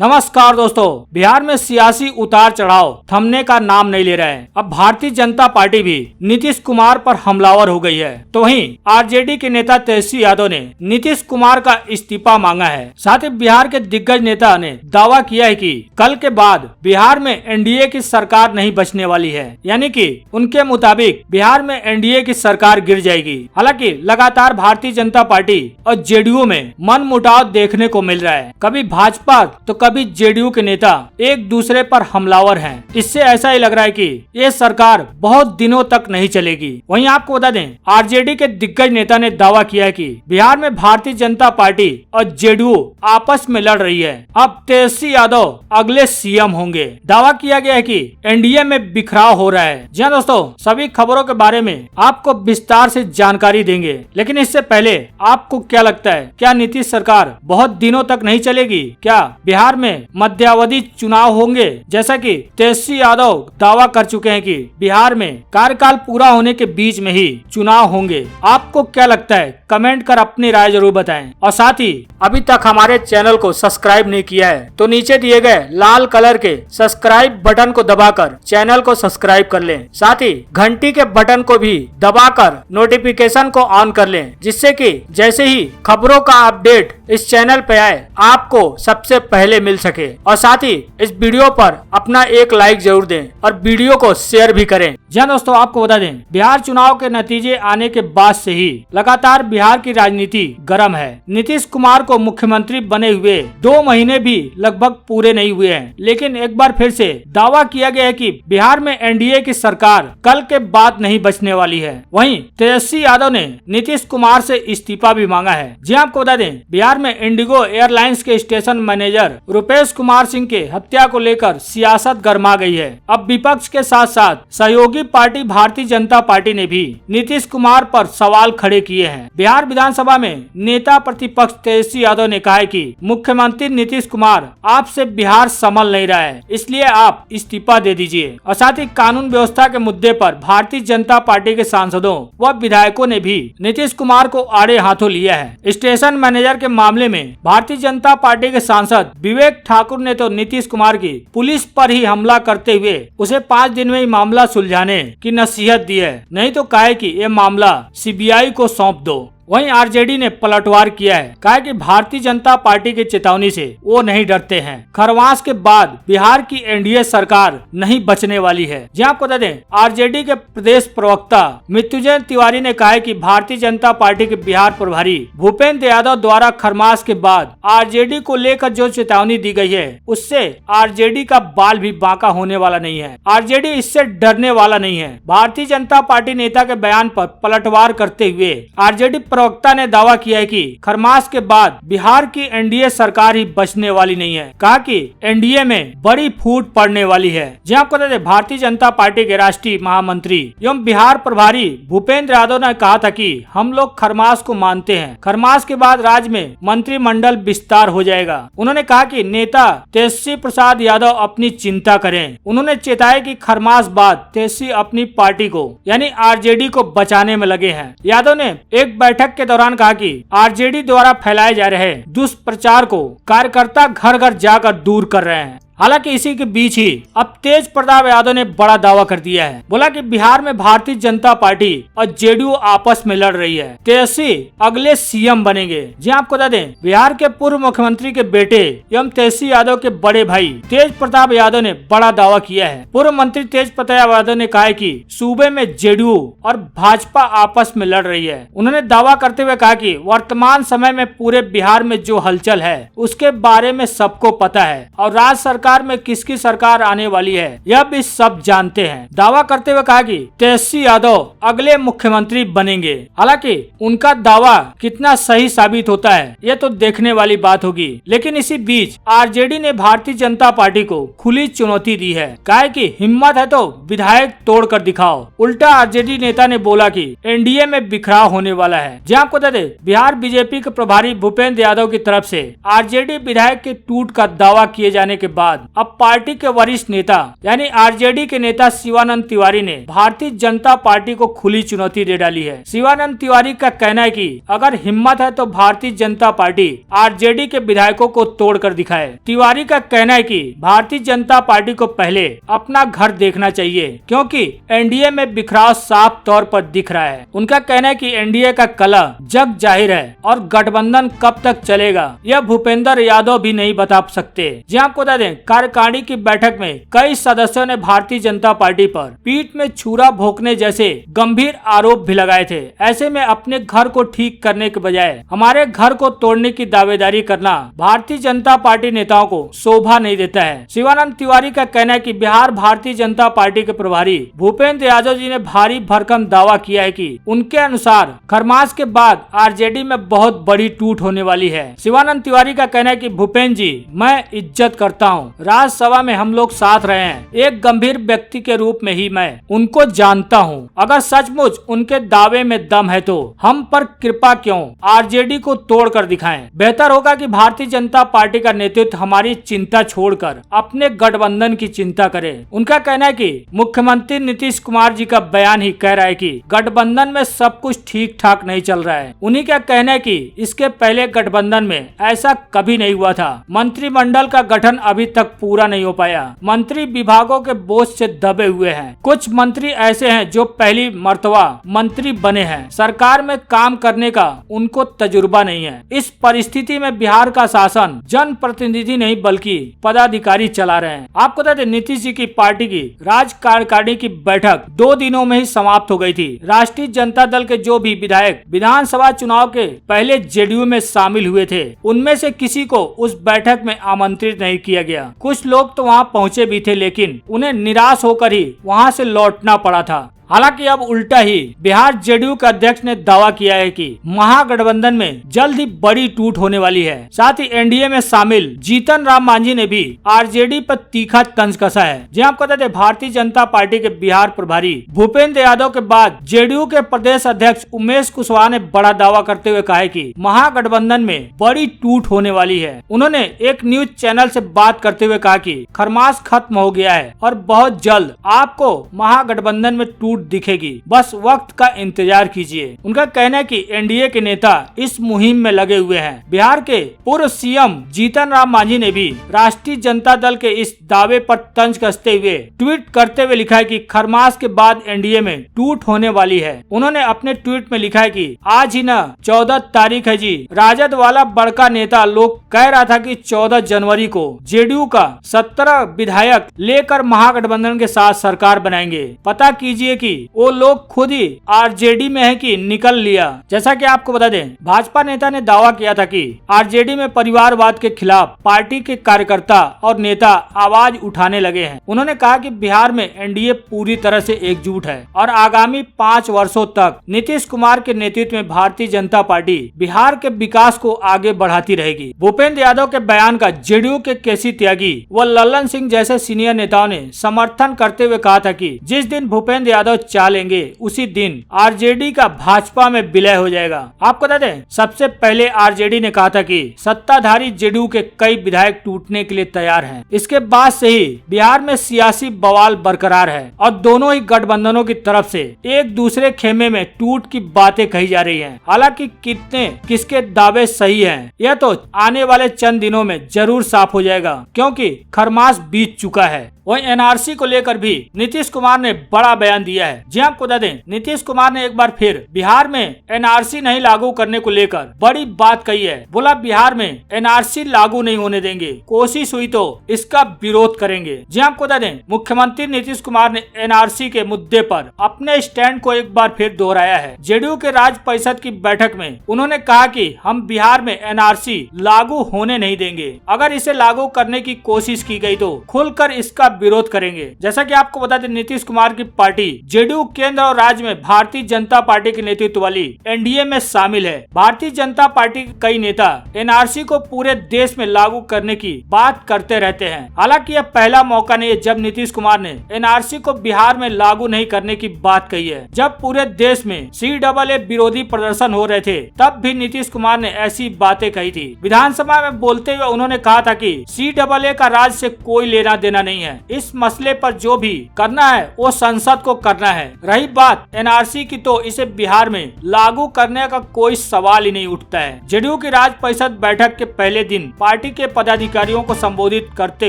नमस्कार दोस्तों, बिहार में सियासी उतार चढ़ाव थमने का नाम नहीं ले रहा है। अब भारतीय जनता पार्टी भी नीतीश कुमार पर हमलावर हो गई है। तो वहीं आरजेडी के नेता तेजस्वी यादव ने नीतीश कुमार का इस्तीफा मांगा है। साथ ही बिहार के दिग्गज नेता ने दावा किया है कि कल के बाद बिहार में एनडीए की सरकार नहीं बचने वाली है, यानी कि उनके मुताबिक बिहार में एनडीए की सरकार गिर जाएगी। हालांकि लगातार भारतीय जनता पार्टी और जेडीयू में मनमुटाव देखने को मिल रहा है। कभी भाजपा तो कभी जेडीयू के नेता एक दूसरे पर हमलावर हैं। इससे ऐसा ही लग रहा है कि ये सरकार बहुत दिनों तक नहीं चलेगी। वहीं आपको बता दें, आरजेडी के दिग्गज नेता ने दावा किया है कि बिहार में भारतीय जनता पार्टी और जेडीयू आपस में लड़ रही है। अब तेजस्वी यादव अगले सीएम होंगे। दावा किया गया है कि एनडीए में बिखराव हो रहा है। जी हाँ दोस्तों, सभी खबरों के बारे में आपको विस्तार से जानकारी देंगे, लेकिन इससे पहले आपको क्या लगता है, क्या नीतीश सरकार बहुत दिनों तक नहीं चलेगी? क्या बिहार में मध्यावधि चुनाव होंगे? जैसा कि तेजस्वी यादव दावा कर चुके हैं कि बिहार में कार्यकाल पूरा होने के बीच में ही चुनाव होंगे। आपको क्या लगता है? कमेंट कर अपनी राय जरूर बताएं। और साथ ही अभी तक हमारे चैनल को सब्सक्राइब नहीं किया है तो नीचे दिए गए लाल कलर के सब्सक्राइब बटन को दबाकर चैनल को सब्सक्राइब कर लें। साथ ही घंटी के बटन को भी दबाकर नोटिफिकेशन को ऑन कर लें, जिससे कि जैसे ही खबरों का अपडेट इस चैनल पे आए आपको सबसे पहले मिल सके। और साथ ही इस वीडियो पर अपना एक लाइक जरूर दें और वीडियो को शेयर भी करें। जी दोस्तों, आपको बता दें, बिहार चुनाव के नतीजे आने के बाद से ही लगातार बिहार की राजनीति गर्म है। नीतीश कुमार को मुख्यमंत्री बने हुए 2 महीने भी लगभग पूरे नहीं हुए हैं, लेकिन एक बार फिर से दावा किया गया है कि बिहार में एनडीए की सरकार कल के बाद नहीं बचने वाली है। वहीं तेजस्वी यादव ने नीतीश कुमार से इस्तीफा भी मांगा है। जी आपको बता दें, बिहार में इंडिगो एयरलाइंस के स्टेशन मैनेजर रुपेश कुमार सिंह के हत्या को लेकर सियासत गर्मा गई है। अब विपक्ष के साथ साथ सहयोगी पार्टी भारतीय जनता पार्टी ने भी नीतीश कुमार पर सवाल खड़े किए हैं। बिहार विधानसभा में नेता प्रतिपक्ष तेजस्वी यादव ने कहा है कि मुख्यमंत्री नीतीश कुमार आपसे बिहार संभल नहीं रहा है, इसलिए आप इस्तीफा दे दीजिए। और साथ ही कानून व्यवस्था के मुद्दे पर भारतीय जनता पार्टी के सांसदों व विधायकों ने भी नीतीश कुमार को आड़े हाथों लिया है। स्टेशन मैनेजर के मामले में भारतीय जनता पार्टी के सांसद विवेक ठाकुर ने तो नीतीश कुमार की पुलिस पर ही हमला करते हुए उसे 5 दिन में ही मामला सुलझाने की नसीहत दी है, नहीं तो कहा कि ये मामला सीबीआई को सौंप दो। वहीं आरजेडी ने पलटवार किया है, कहा कि भारतीय जनता पार्टी की चेतावनी से वो नहीं डरते हैं। खरवास के बाद बिहार की एनडीए सरकार नहीं बचने वाली है। जी आपको बता दें, आरजेडी के प्रदेश प्रवक्ता मृत्युंजय तिवारी ने कहा है कि भारतीय जनता पार्टी के बिहार प्रभारी भूपेंद्र यादव द्वारा खरमास के बाद आरजेडी को लेकर जो चेतावनी दी गई है, उससे आरजेडी का बाल भी बांका होने वाला नहीं है। आरजेडी इससे डरने वाला नहीं है। भारतीय जनता पार्टी नेता के बयान पर पलटवार करते हुए आरजेडी प्रवक्ता ने दावा किया है कि खरमास के बाद बिहार की एनडीए सरकार ही बचने वाली नहीं है। कहा कि एनडीए में बड़ी फूट पड़ने वाली है। जी आपको बता दें, भारतीय जनता पार्टी के राष्ट्रीय महामंत्री एवं बिहार प्रभारी भूपेंद्र यादव ने कहा था कि हम लोग खरमास को मानते हैं। खरमास के बाद राज्य में मंत्रिमंडल विस्तार हो जाएगा। उन्होंने कहा कि नेता तेजस्वी प्रसाद यादव अपनी चिंता करें। उन्होंने चेताया कि खरमास बाद तेजस्वी अपनी पार्टी को यानी आरजेडी को बचाने में लगे हैं। यादव ने एक बैठक के दौरान कहा कि आरजेडी द्वारा फैलाए जा रहे दुष्प्रचार को कार्यकर्ता घर घर जाकर दूर कर रहे हैं। हालांकि इसी के बीच ही अब तेज प्रताप यादव ने बड़ा दावा कर दिया है। बोला कि बिहार में भारतीय जनता पार्टी और जेडीयू आपस में लड़ रही है। तेजस्वी अगले सीएम बनेंगे। जी आपको बता दें, बिहार के पूर्व मुख्यमंत्री के बेटे एवं तेजस्वी यादव के बड़े भाई तेज प्रताप यादव ने बड़ा दावा किया है। पूर्व मंत्री तेज प्रताप यादव ने कहा कि सूबे में जेडीयू और भाजपा आपस में लड़ रही है। उन्होंने दावा करते हुए कहा कि वर्तमान समय में पूरे बिहार में जो हलचल है उसके बारे में सबको पता है और राज्य सरकार में किसकी सरकार आने वाली है यह भी सब जानते हैं। दावा करते हुए कहा कि तेजस्वी यादव अगले मुख्यमंत्री बनेंगे। हालांकि उनका दावा कितना सही साबित होता है यह तो देखने वाली बात होगी। लेकिन इसी बीच आरजेडी ने भारतीय जनता पार्टी को खुली चुनौती दी है। कहा कि हिम्मत है तो विधायक तोड़कर दिखाओ। उल्टा आरजेडी नेता ने बोला कि एनडीए में बिखराव होने वाला है। जी आपको बता दें, बिहार बीजेपी के प्रभारी भूपेंद्र यादव की तरफ से आरजेडी विधायक के टूट का दावा किए जाने के बाद बाद अब पार्टी के वरिष्ठ नेता यानी आरजेडी के नेता शिवानंद तिवारी ने भारतीय जनता पार्टी को खुली चुनौती दे डाली है। शिवानंद तिवारी का कहना है कि अगर हिम्मत है तो भारतीय जनता पार्टी आरजेडी के विधायकों को तोड़कर दिखाए। तिवारी का कहना है कि भारतीय जनता पार्टी को पहले अपना घर देखना चाहिए क्योंकि एनडीए में बिखराव साफ तौर पर दिख रहा है। उनका कहना है कि एनडीए का कलह जग जाहिर है और गठबंधन कब तक चलेगा यह भूपेंद्र यादव भी नहीं बता सकते। जी आपको बता दें, कार्यकारिणी की बैठक में कई सदस्यों ने भारतीय जनता पार्टी पर पीठ में छुरा भोंकने जैसे गंभीर आरोप भी लगाए थे। ऐसे में अपने घर को ठीक करने के बजाय हमारे घर को तोड़ने की दावेदारी करना भारतीय जनता पार्टी नेताओं को शोभा नहीं देता है। शिवानंद तिवारी का कहना है कि बिहार भारतीय जनता पार्टी के प्रभारी भूपेंद्र यादव जी ने भारी भरकम दावा किया है कि उनके अनुसार खरमास के बाद आरजेडी में बहुत बड़ी टूट होने वाली है। शिवानंद तिवारी का कहना है कि भूपेंद्र जी, मैं इज्जत करता हूँ, राज्यसभा में हम लोग साथ रहे हैं, एक गंभीर व्यक्ति के रूप में ही मैं उनको जानता हूँ। अगर सचमुच उनके दावे में दम है तो हम पर कृपा क्यों आरजेडी को तोड़ कर दिखाएं। बेहतर होगा कि भारतीय जनता पार्टी का नेतृत्व हमारी चिंता छोड़कर अपने गठबंधन की चिंता करे। उनका कहना है कि मुख्यमंत्री नीतीश कुमार जी का बयान ही कह रहा है कि गठबंधन में सब कुछ ठीक ठाक नहीं चल रहा है। उन्हीं का कहना है कि इसके पहले गठबंधन में ऐसा कभी नहीं हुआ था। मंत्रिमंडल का गठन अभी तक पूरा नहीं हो पाया। मंत्री विभागों के बोझ से दबे हुए हैं। कुछ मंत्री ऐसे हैं जो पहली मर्तबा मंत्री बने हैं। सरकार में काम करने का उनको तजुर्बा नहीं है। इस परिस्थिति में बिहार का शासन जन प्रतिनिधि नहीं बल्कि पदाधिकारी चला रहे हैं। आपको बता दें, नीतीश जी की पार्टी की राज्य कार्यकारिणी की बैठक 2 दिनों में ही समाप्त हो गई थी। राष्ट्रीय जनता दल के जो भी विधायक विधानसभा चुनाव के पहले जेडीयू में शामिल हुए थे उनमें से किसी को उस बैठक में आमंत्रित नहीं किया गया। कुछ लोग तो वहां पहुंचे भी थे लेकिन उन्हें निराश होकर ही वहां से लौटना पड़ा था। हालांकि अब उल्टा ही बिहार जेडीयू के अध्यक्ष ने दावा किया है कि महागठबंधन में जल्द ही बड़ी टूट होने वाली है। साथ ही एनडीए में शामिल जीतन राम मांझी ने भी आरजेडी पर तीखा तंज कसा है। जी आपको बता दें, भारतीय जनता पार्टी के बिहार प्रभारी भूपेंद्र यादव के बाद जेडीयू के प्रदेश अध्यक्ष उमेश कुशवाहा ने बड़ा दावा करते हुए कहा है कि महागठबंधन में बड़ी टूट होने वाली है। उन्होंने एक न्यूज चैनल से बात करते हुए कहा कि खरमास खत्म हो गया है और बहुत जल्द आपको महागठबंधन में टूट दिखेगी, बस वक्त का इंतजार कीजिए। उनका कहना है कि एनडीए के नेता इस मुहिम में लगे हुए हैं। बिहार के पूर्व सीएम जीतन राम मांझी ने भी राष्ट्रीय जनता दल के इस दावे पर तंज कसते हुए ट्वीट करते हुए लिखा है कि खरमास के बाद एनडीए में टूट होने वाली है। उन्होंने अपने ट्वीट में लिखा है कि आज ही न 14 तारीख है जी, राजद वाला बड़का नेता लोग कह रहा था कि 14 जनवरी को जेडीयू का 17 विधायक लेकर महागठबंधन के साथ सरकार बनाएंगे। पता कीजिए कि वो लोग खुद ही आरजेडी में है कि निकल लिया। जैसा कि आपको बता दें, भाजपा नेता ने दावा किया था कि आरजेडी में परिवारवाद के खिलाफ पार्टी के कार्यकर्ता और नेता आवाज उठाने लगे हैं। उन्होंने कहा कि बिहार में एनडीए पूरी तरह से एकजुट है और आगामी 5 वर्षों तक नीतीश कुमार के नेतृत्व में भारतीय जनता पार्टी बिहार के विकास को आगे बढ़ाती रहेगी। भूपेंद्र यादव के बयान का जेडीयू के केसी त्यागी व लल्लन सिंह जैसे सीनियर नेताओं ने समर्थन करते हुए कहा था कि जिस दिन भूपेंद्र यादव चालेंगे उसी दिन आरजेडी का भाजपा में विलय हो जाएगा। आपको बता दें, सबसे पहले आरजेडी ने कहा था कि सत्ताधारी जेडीयू के कई विधायक टूटने के लिए तैयार हैं। इसके बाद से ही बिहार में सियासी बवाल बरकरार है और दोनों ही गठबंधनों की तरफ से एक दूसरे खेमे में टूट की बातें कही जा रही हैं। हालांकि कितने किसके दावे सही हैं, यह तो आने वाले चंद दिनों में जरूर साफ हो जाएगा क्योंकि खरमास बीत चुका है। वहीं एनआरसी को लेकर भी नीतीश कुमार ने बड़ा बयान दिया है। जी आपको बता दें, नीतीश कुमार ने एक बार फिर बिहार में एनआरसी नहीं लागू करने को लेकर बड़ी बात कही है। बोला बिहार में एनआरसी लागू नहीं होने देंगे, कोशिश हुई तो इसका विरोध करेंगे। जी आपको बता दें, मुख्यमंत्री नीतीश कुमार ने एनआरसी के मुद्दे पर अपने स्टैंड को एक बार फिर दोहराया है। जेडीयू के राज्य परिषद की बैठक में उन्होंने कहा कि हम बिहार में एनआरसी लागू होने नहीं देंगे। अगर इसे लागू करने की कोशिश की गई तो खुलकर इसका विरोध करेंगे। जैसा कि आपको बता दें, नीतीश कुमार की पार्टी जेडीयू केंद्र और राज्य में भारतीय जनता पार्टी के नेतृत्व वाली एनडीए में शामिल है। भारतीय जनता पार्टी के कई नेता एनआरसी को पूरे देश में लागू करने की बात करते रहते हैं। हालांकि यह पहला मौका नहीं है जब नीतीश कुमार ने एनआरसी को बिहार में लागू नहीं करने की बात कही है। जब पूरे देश में CAA विरोधी प्रदर्शन हो रहे थे तब भी नीतीश कुमार ने ऐसी बातें कही थी। विधानसभा में बोलते हुए उन्होंने कहा था कि CAA का राज्य से कोई लेना देना नहीं है। इस मसले पर जो भी करना है वो संसद को करना है। रही बात एनआरसी की, तो इसे बिहार में लागू करने का कोई सवाल ही नहीं उठता है। जेडीयू की राज्य परिषद बैठक के पहले दिन पार्टी के पदाधिकारियों को संबोधित करते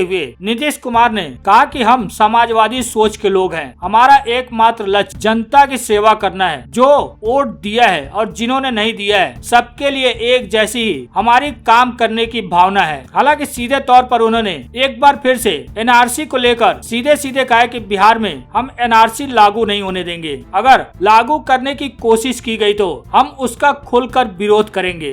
हुए नीतीश कुमार ने कहा कि हम समाजवादी सोच के लोग हैं। हमारा एकमात्र लक्ष्य जनता की सेवा करना है। जो वोट दिया है और जिन्होंने नहीं दिया है, सबके लिए एक जैसी ही हमारी काम करने की भावना है। हालांकि सीधे तौर पर उन्होंने एक बार फिर से एनआरसी को लेकर सीधे सीधे कहा कि बिहार में हम एनआरसी लागू नहीं होने देंगे। अगर लागू करने की कोशिश की गई तो हम उसका खुलकर विरोध करेंगे।